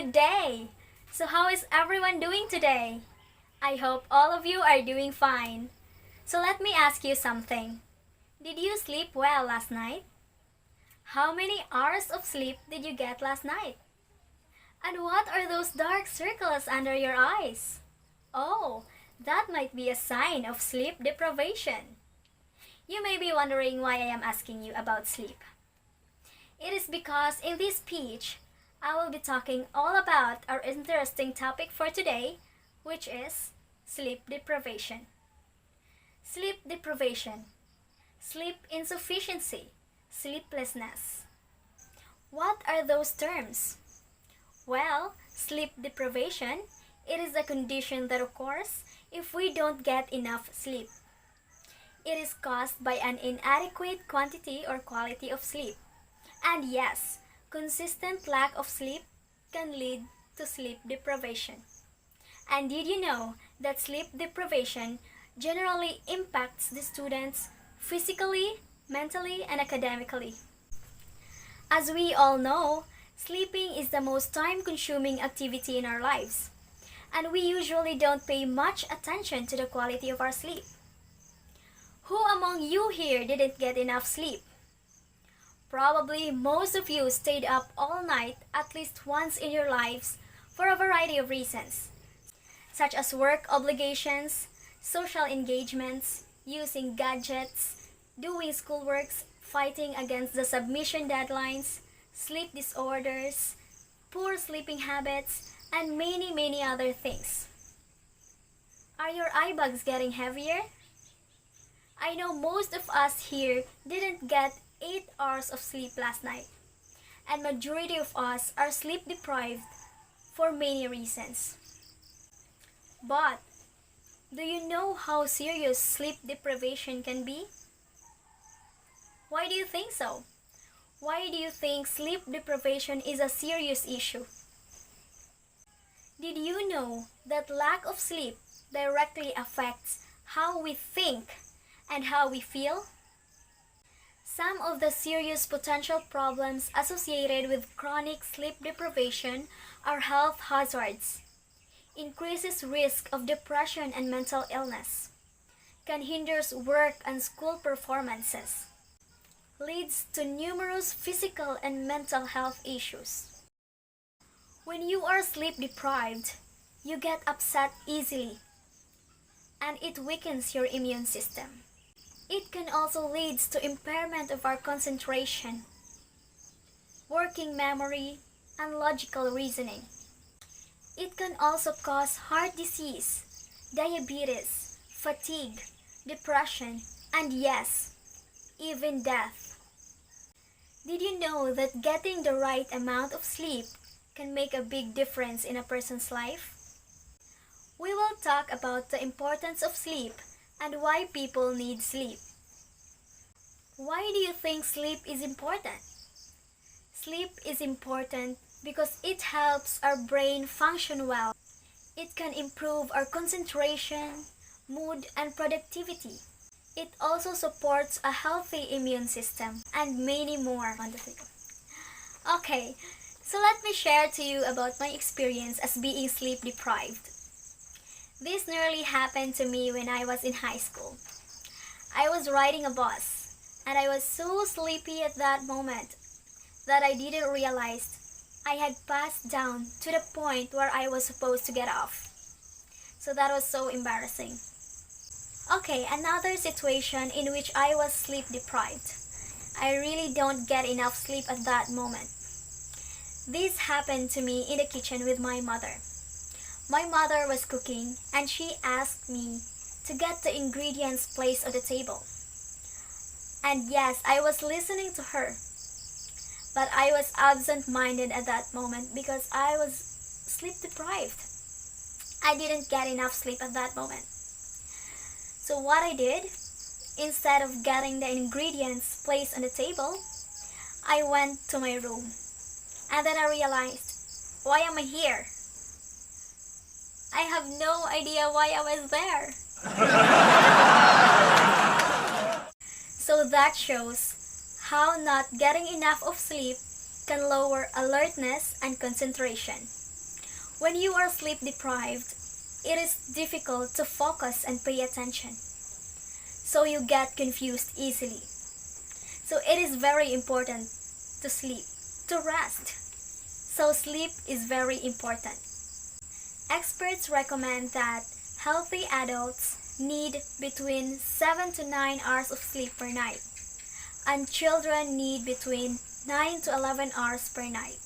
Good day! So, how is everyone doing today? I hope all of you are doing fine. So, let me ask you something. Did you sleep well last night? How many hours of sleep did you get last night? And what are those dark circles under your eyes? Oh, that might be a sign of sleep deprivation. You may be wondering why I am asking you about sleep. It is because in this speech, I will be talking all about our interesting topic for today, which is sleep deprivation. Sleep deprivation, sleep insufficiency, sleeplessness. What are those terms? Well, sleep deprivation, it is a condition that occurs if we don't get enough sleep. It is caused by an inadequate quantity or quality of sleep. And yes, consistent lack of sleep can lead to sleep deprivation. And did you know that sleep deprivation generally impacts the students physically, mentally, and academically? As we all know, sleeping is the most time-consuming activity in our lives, and we usually don't pay much attention to the quality of our sleep. Who among you here didn't get enough sleep? Probably most of you stayed up all night at least once in your lives for a variety of reasons, such as work obligations, social engagements, using gadgets, doing schoolworks, fighting against the submission deadlines, sleep disorders, poor sleeping habits, and many other things. Are your eye bags getting heavier? I know most of us here didn't get 8 hours of sleep last night, and majority of us are sleep deprived for many reasons. But do you know how serious sleep deprivation can be? Why do you think so? Why do you think sleep deprivation is a serious issue? Did you know that lack of sleep directly affects how we think and how we feel? Some of the serious potential problems associated with chronic sleep deprivation are health hazards, increases risk of depression and mental illness, can hinder work and school performances, leads to numerous physical and mental health issues. When you are sleep deprived, you get upset easily, and it weakens your immune system. It can also lead to impairment of our concentration, working memory, and logical reasoning. It can also cause heart disease, diabetes, fatigue, depression, and yes, even death. Did you know that getting the right amount of sleep can make a big difference in a person's life? We will talk about the importance of sleep and why people need sleep. Why do you think sleep is important? Sleep is important because it helps our brain function well. It can improve our concentration, mood, and productivity. It also supports a healthy immune system and many more. Okay, so let me share to you about my experience as being sleep deprived. This nearly happened to me when I was in high school. I was riding a bus, and I was so sleepy at that moment that I didn't realize I had passed down to the point where I was supposed to get off. So that was so embarrassing. Okay, another situation in which I was sleep deprived. I really don't get enough sleep at that moment. This happened to me in the kitchen with my mother. My mother was cooking and she asked me to get the ingredients placed on the table. And yes, I was listening to her. But I was absent-minded at that moment because I was sleep deprived. I didn't get enough sleep at that moment. So what I did, instead of getting the ingredients placed on the table, I went to my room. And then I realized, why am I here? I have no idea why I was there. So that shows how not getting enough of sleep can lower alertness and concentration. When you are sleep deprived, it is difficult to focus and pay attention. So you get confused easily. So it is very important to sleep, to rest. So sleep is very important. Experts recommend that healthy adults need between 7 to 9 hours of sleep per night, and children need between 9 to 11 hours per night.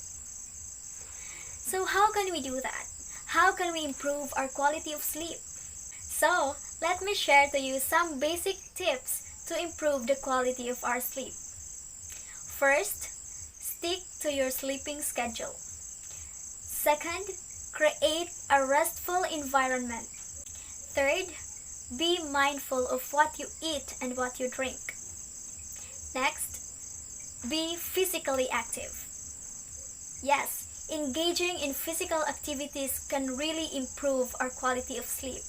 So how can we do that? How can we improve our quality of sleep? So let me share to you some basic tips to improve the quality of our sleep. First, stick to your sleeping schedule. Second, create a restful environment. Third, be mindful of what you eat and what you drink. Next, be physically active. Yes, engaging in physical activities can really improve our quality of sleep.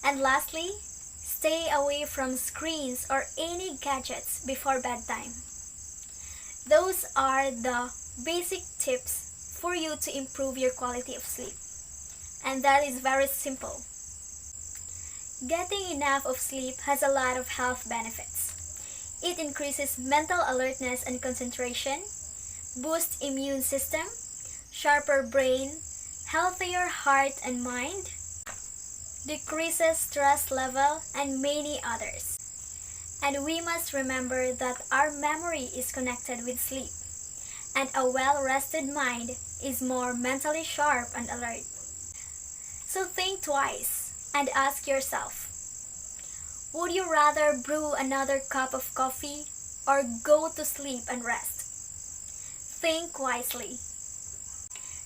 And lastly, stay away from screens or any gadgets before bedtime. Those are the basic tips for you to improve your quality of sleep. And that is very simple. Getting enough of sleep has a lot of health benefits. It increases mental alertness and concentration, boosts immune system, sharper brain, healthier heart and mind, decreases stress level, and many others. And we must remember that our memory is connected with sleep, and a well-rested mind is more mentally sharp and alert. So think twice and ask yourself, would you rather brew another cup of coffee or go to sleep and rest? Think wisely.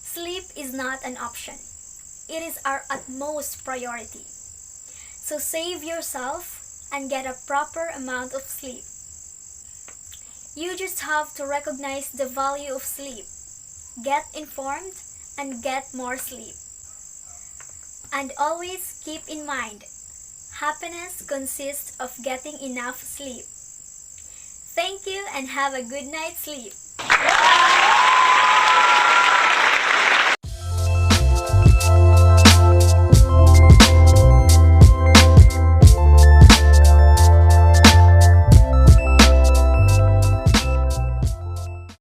Sleep is not an option. It is our utmost priority. So save yourself and get a proper amount of sleep. You just have to recognize the value of sleep, get informed, and get more sleep. And always keep in mind, happiness consists of getting enough sleep. Thank you and have a good night's sleep.